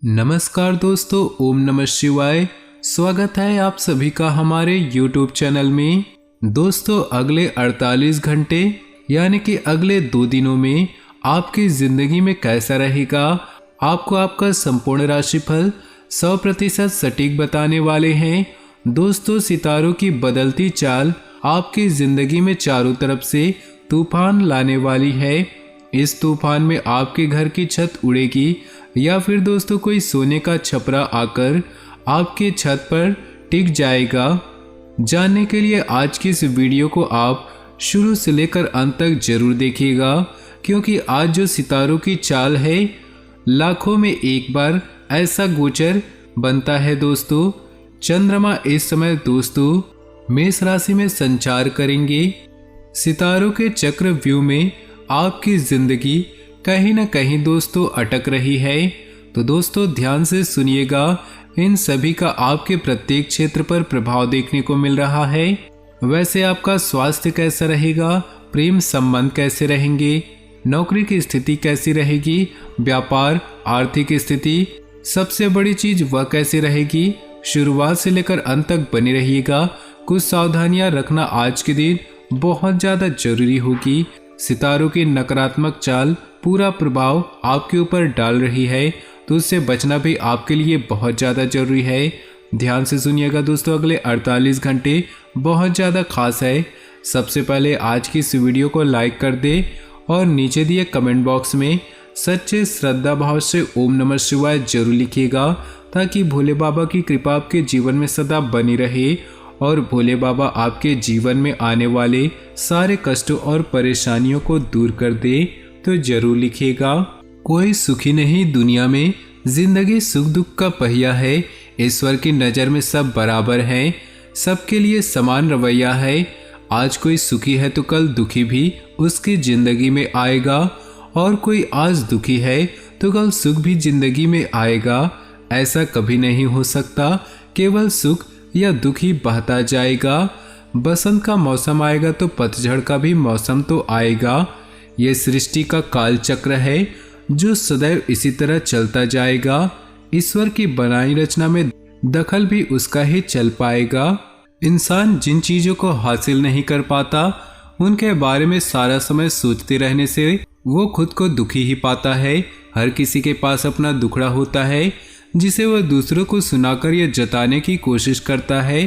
नमस्कार दोस्तों, ओम नमः शिवाय। स्वागत है आप सभी का हमारे YouTube चैनल में। दोस्तों, अगले 48 घंटे यानी कि अगले 2 दिनों में आपकी ज़िंदगी में कैसा रहेगा, आपको आपका संपूर्ण राशिफल 100% सटीक बताने वाले हैं। दोस्तों, सितारों की बदलती चाल आपकी ज़िंदगी में चारों तरफ से तूफान लाने वाली है। इस तूफान में आपके घर की छत उड़ेगी या फिर दोस्तों कोई सोने का छपरा आकर आपके छत पर टिक जाएगा। जानने के लिए आज की इस वीडियो को आप शुरू से लेकर अंत तक जरूर देखिएगा, क्योंकि आज जो सितारों की चाल है, लाखों में एक बार ऐसा गोचर बनता है। दोस्तों, चंद्रमा इस समय दोस्तों मेष राशि में संचार करेंगे। सितारों के चक्रव्यूह में आपकी जिंदगी कहीं ना कहीं दोस्तों अटक रही है, तो दोस्तों ध्यान से सुनिएगा। इन सभी का आपके प्रत्येक क्षेत्र पर प्रभाव देखने को मिल रहा है। वैसे आपका स्वास्थ्य कैसा रहेगा, प्रेम संबंध कैसे रहेंगे, नौकरी की स्थिति कैसी रहेगी, व्यापार आर्थिक स्थिति, सबसे बड़ी चीज वह कैसी रहेगी। शुरुआत से लेकर अंत तक बने रहिएगा। कुछ सावधानियां रखना आज के दिन बहुत ज्यादा जरूरी होगी। सितारों की नकारात्मक चाल पूरा प्रभाव आपके ऊपर डाल रही है, तो उससे बचना भी आपके लिए बहुत ज़्यादा जरूरी है। ध्यान से सुनिएगा दोस्तों, अगले 48 घंटे बहुत ज़्यादा खास है। सबसे पहले आज की इस वीडियो को लाइक कर दे और नीचे दिए कमेंट बॉक्स में सच्चे श्रद्धा भाव से ओम नमः शिवाय जरूर लिखिएगा, ताकि भोले बाबा की कृपा आपके जीवन में सदा बनी रहे और भोले बाबा आपके जीवन में आने वाले सारे कष्टों और परेशानियों को दूर कर दे। तो जरूर लिखिएगा। कोई सुखी नहीं दुनिया में, जिंदगी सुख दुख का पहिया है। ईश्वर की नज़र में सब बराबर हैं, सबके लिए समान रवैया है। आज कोई सुखी है तो कल दुखी भी उसकी जिंदगी में आएगा, और कोई आज दुखी है तो कल सुख भी जिंदगी में आएगा। ऐसा कभी नहीं हो सकता, केवल सुख या दुख ही बहता जाएगा। बसंत का मौसम आएगा तो पतझड़ का भी मौसम तो आएगा। ये सृष्टि का काल चक्र है जो सदैव इसी तरह चलता जाएगा। ईश्वर की बनाई रचना में दखल भी उसका ही चल पाएगा। इंसान जिन चीजों को हासिल नहीं कर पाता, उनके बारे में सारा समय सोचते रहने से वो खुद को दुखी ही पाता है। हर किसी के पास अपना दुखड़ा होता है, जिसे वह दूसरों को सुनाकर यह जताने की कोशिश करता है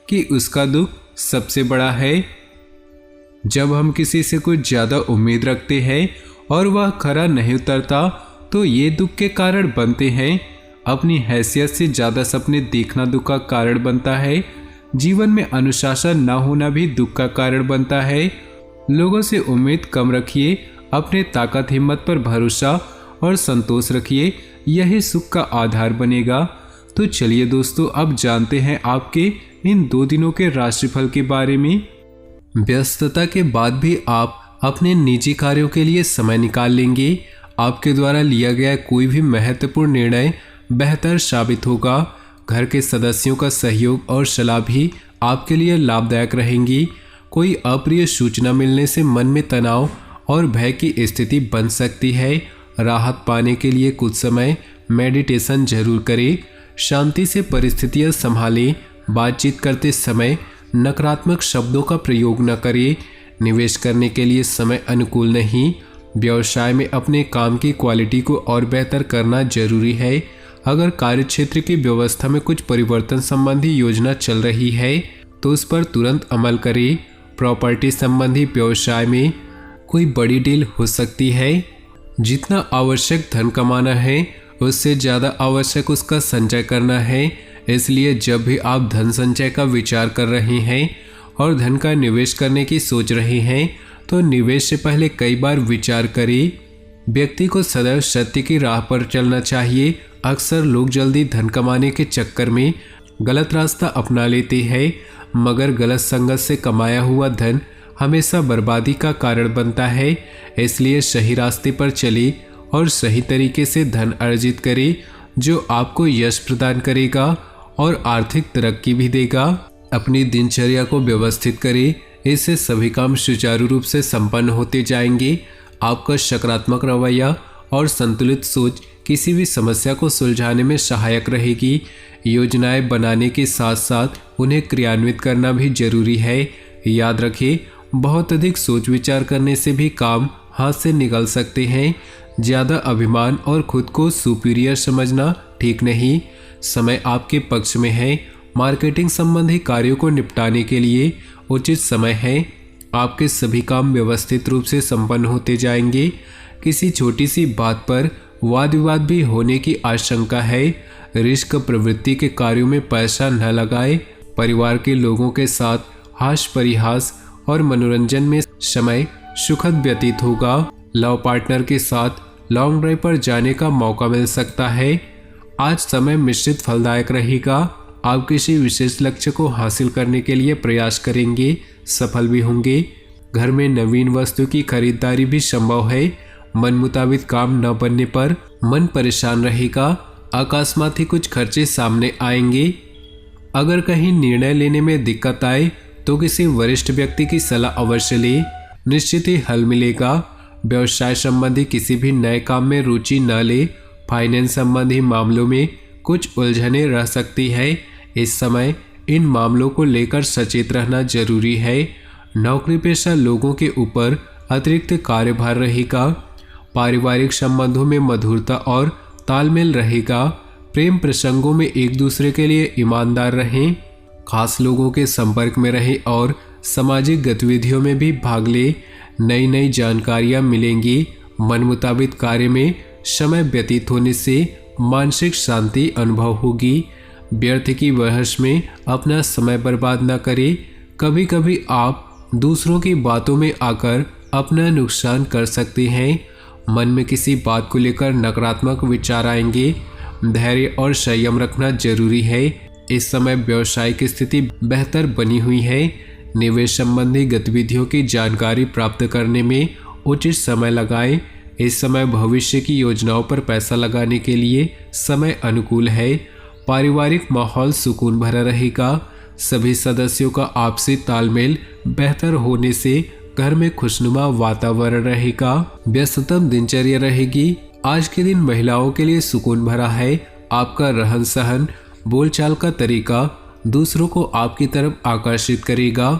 कि उसका दुख सबसे बड़ा है। जब हम किसी से कुछ ज़्यादा उम्मीद रखते हैं और वह खरा नहीं उतरता, तो ये दुख के कारण बनते हैं। अपनी हैसियत से ज़्यादा सपने देखना दुख का कारण बनता है। जीवन में अनुशासन न होना भी दुख का कारण बनता है। लोगों से उम्मीद कम रखिए, अपने ताकत हिम्मत पर भरोसा और संतोष रखिए, यही सुख का आधार बनेगा। तो चलिए दोस्तों, अब जानते हैं आपके इन 2 दिनों के राशिफल के बारे में। व्यस्तता के बाद भी आप अपने निजी कार्यों के लिए समय निकाल लेंगे। आपके द्वारा लिया गया कोई भी महत्वपूर्ण निर्णय बेहतर साबित होगा। घर के सदस्यों का सहयोग और सलाह भी आपके लिए लाभदायक रहेंगी। कोई अप्रिय सूचना मिलने से मन में तनाव और भय की स्थिति बन सकती है। राहत पाने के लिए कुछ समय मेडिटेशन जरूर करें। शांति से परिस्थितियां संभालें। बातचीत करते समय नकारात्मक शब्दों का प्रयोग न करें। निवेश करने के लिए समय अनुकूल नहीं। व्यवसाय में अपने काम की क्वालिटी को और बेहतर करना जरूरी है। अगर कार्यक्षेत्र की व्यवस्था में कुछ परिवर्तन संबंधी योजना चल रही है तो उस पर तुरंत अमल करें। प्रॉपर्टी संबंधी व्यवसाय में कोई बड़ी डील हो सकती है। जितना आवश्यक धन कमाना है, उससे ज़्यादा आवश्यक उसका संचय करना है। इसलिए जब भी आप धन संचय का विचार कर रहे हैं और धन का निवेश करने की सोच रहे हैं, तो निवेश से पहले कई बार विचार करें। व्यक्ति को सदैव सत्य की राह पर चलना चाहिए। अक्सर लोग जल्दी धन कमाने के चक्कर में गलत रास्ता अपना लेते हैं, मगर गलत संगत से कमाया हुआ धन हमेशा बर्बादी का कारण बनता है। इसलिए सही रास्ते पर चले और सही तरीके से धन अर्जित करें, जो आपको यश प्रदान करेगा और आर्थिक तरक्की भी देगा। अपनी दिनचर्या को व्यवस्थित करें, इससे सभी काम सुचारू रूप से संपन्न होते जाएंगे। आपका सकारात्मक रवैया और संतुलित सोच किसी भी समस्या को सुलझाने में सहायक रहेगी। योजनाएं बनाने के साथ साथ उन्हें क्रियान्वित करना भी जरूरी है। याद रखें, बहुत अधिक सोच विचार करने से भी काम हाथ से निकल सकते हैं। ज़्यादा अभिमान और खुद को सुपीरियर समझना ठीक नहीं। समय आपके पक्ष में है। मार्केटिंग संबंधी कार्यों को निपटाने के लिए उचित समय है। आपके सभी काम व्यवस्थित रूप से संपन्न होते जाएंगे। किसी छोटी सी बात पर वाद विवाद भी होने की आशंका है। रिस्क प्रवृत्ति के कार्यों में पैसा न लगाए। परिवार के लोगों के साथ हास्य परिहास और मनोरंजन में समय सुखद व्यतीत होगा। लव पार्टनर के साथ लॉन्ग ड्राइव पर जाने का मौका मिल सकता है। आज समय मिश्रित फलदायक रहेगा। आप किसी विशेष लक्ष्य को हासिल करने के लिए प्रयास करेंगे, सफल भी होंगे। घर में नवीन वस्तु की खरीदारी भी संभव है। मन मुताबिक काम न बनने पर मन परेशान रहेगा। अकस्मात ही कुछ खर्चे सामने आएंगे। अगर कहीं निर्णय लेने में दिक्कत आए तो किसी वरिष्ठ व्यक्ति की सलाह अवश्य ले, निश्चित ही हल मिलेगा। व्यवसाय संबंधी किसी भी नए काम में रुचि न ले। फाइनेंस संबंधी मामलों में कुछ उलझने रह सकती है। इस समय इन मामलों को लेकर सचेत रहना जरूरी है। नौकरी पेशा लोगों के ऊपर अतिरिक्त कार्यभार रहेगा। पारिवारिक संबंधों में मधुरता और तालमेल रहेगा। प्रेम प्रसंगों में एक दूसरे के लिए ईमानदार रहें। खास लोगों के संपर्क में रहें और सामाजिक गतिविधियों में भी भाग लें। नई नई जानकारियां मिलेंगी। मन मुताबिक कार्य में समय व्यतीत होने से मानसिक शांति अनुभव होगी। व्यर्थ की बहस में अपना समय बर्बाद न करें। कभी कभी आप दूसरों की बातों में आकर अपना नुकसान कर सकते हैं। मन में किसी बात को लेकर नकारात्मक विचार आएंगे। धैर्य और संयम रखना जरूरी है। इस समय व्यवसाय की स्थिति बेहतर बनी हुई है। निवेश संबंधी गतिविधियों की जानकारी प्राप्त करने में उचित समय लगाएं। इस समय भविष्य की योजनाओं पर पैसा लगाने के लिए समय अनुकूल है। पारिवारिक माहौल सुकून भरा रहेगा। सभी सदस्यों का आपसी तालमेल बेहतर होने से घर में खुशनुमा वातावरण रहेगा। व्यस्ततम दिनचर्या रहेगी। आज के दिन महिलाओं के लिए सुकून भरा है। आपका रहन सहन, बोलचाल का तरीका दूसरों को आपकी तरफ आकर्षित करेगा।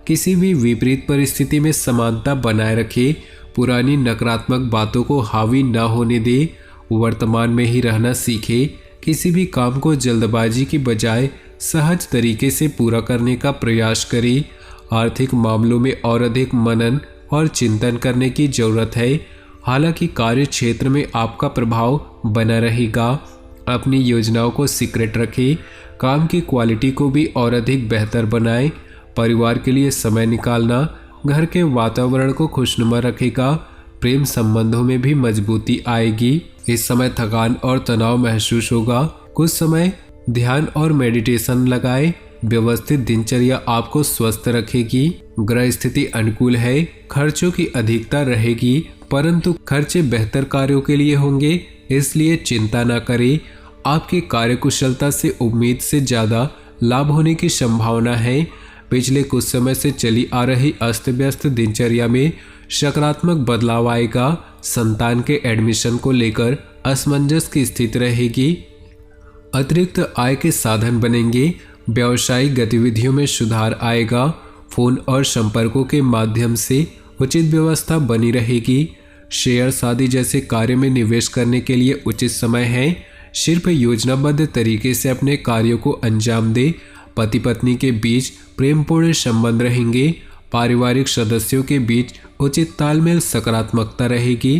किसी भी विपरीत परिस्थिति में समानता बनाए रखें। पुरानी नकारात्मक बातों को हावी न होने दे। वर्तमान में ही रहना सीखे। किसी भी काम को जल्दबाजी की बजाय सहज तरीके से पूरा करने का प्रयास करें। आर्थिक मामलों में और अधिक मनन और चिंतन करने की जरूरत है। हालांकि कार्य क्षेत्र में आपका प्रभाव बना रहेगा। अपनी योजनाओं को सीक्रेट रखें। काम की क्वालिटी को भी और अधिक बेहतर बनाएं। परिवार के लिए समय निकालना घर के वातावरण को खुशनुमा रखेगा। प्रेम संबंधों में भी मजबूती आएगी। इस समय थकान और तनाव महसूस होगा। कुछ समय ध्यान और मेडिटेशन लगाएं। व्यवस्थित दिनचर्या आपको स्वस्थ रखेगी। ग्रह स्थिति अनुकूल है। खर्चों की अधिकता रहेगी, परंतु खर्चे बेहतर कार्यों के लिए होंगे, इसलिए चिंता न करें। आपकी कार्यकुशलता से उम्मीद से ज़्यादा लाभ होने की संभावना है। पिछले कुछ समय से चली आ रही अस्त व्यस्त दिनचर्या में सकारात्मक बदलाव आएगा। संतान के एडमिशन को लेकर असमंजस की स्थिति रहेगी। अतिरिक्त आय के साधन बनेंगे। व्यावसायिक गतिविधियों में सुधार आएगा। फोन और संपर्कों के माध्यम से उचित व्यवस्था बनी रहेगी। शेयर आदि जैसे कार्य में निवेश करने के लिए उचित समय है। सिर्फ योजनाबद्ध तरीके से अपने कार्यों को अंजाम दे। पति पत्नी के बीच प्रेमपूर्ण संबंध रहेंगे। पारिवारिक सदस्यों के बीच उचित तालमेल, सकारात्मकता रहेगी।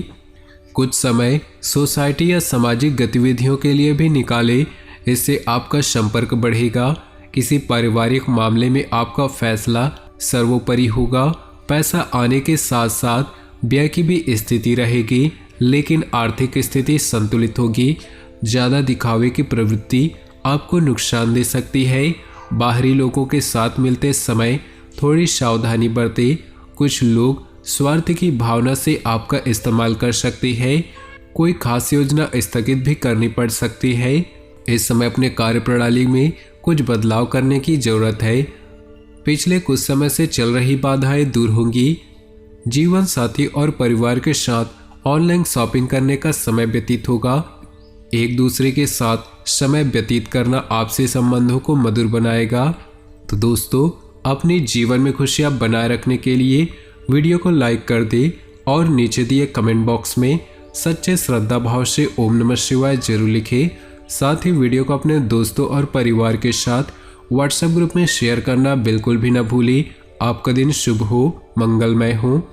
कुछ समय सोसाइटी या सामाजिक गतिविधियों के लिए भी निकालें, इससे आपका संपर्क बढ़ेगा। किसी पारिवारिक मामले में आपका फैसला सर्वोपरि होगा। पैसा आने के साथ साथ व्यय की भी स्थिति रहेगी, लेकिन आर्थिक स्थिति संतुलित होगी। ज़्यादा दिखावे की प्रवृत्ति आपको नुकसान दे सकती है। बाहरी लोगों के साथ मिलते समय थोड़ी सावधानी बरतें। कुछ लोग स्वार्थ की भावना से आपका इस्तेमाल कर सकते हैं। कोई खास योजना स्थगित भी करनी पड़ सकती है। इस समय अपने कार्य प्रणाली में कुछ बदलाव करने की जरूरत है। पिछले कुछ समय से चल रही बाधाएं दूर होंगी। जीवन साथी और परिवार के साथ ऑनलाइन शॉपिंग करने का समय व्यतीत होगा। एक दूसरे के साथ समय व्यतीत करना आपसी संबंधों को मधुर बनाएगा। तो दोस्तों, अपने जीवन में खुशियां बनाए रखने के लिए वीडियो को लाइक कर दे और नीचे दिए कमेंट बॉक्स में सच्चे श्रद्धा भाव से ओम नमः शिवाय जरूर लिखें। साथ ही वीडियो को अपने दोस्तों और परिवार के साथ व्हाट्सएप ग्रुप में शेयर करना बिल्कुल भी न भूलें। आपका दिन शुभ हो, मंगलमय हो।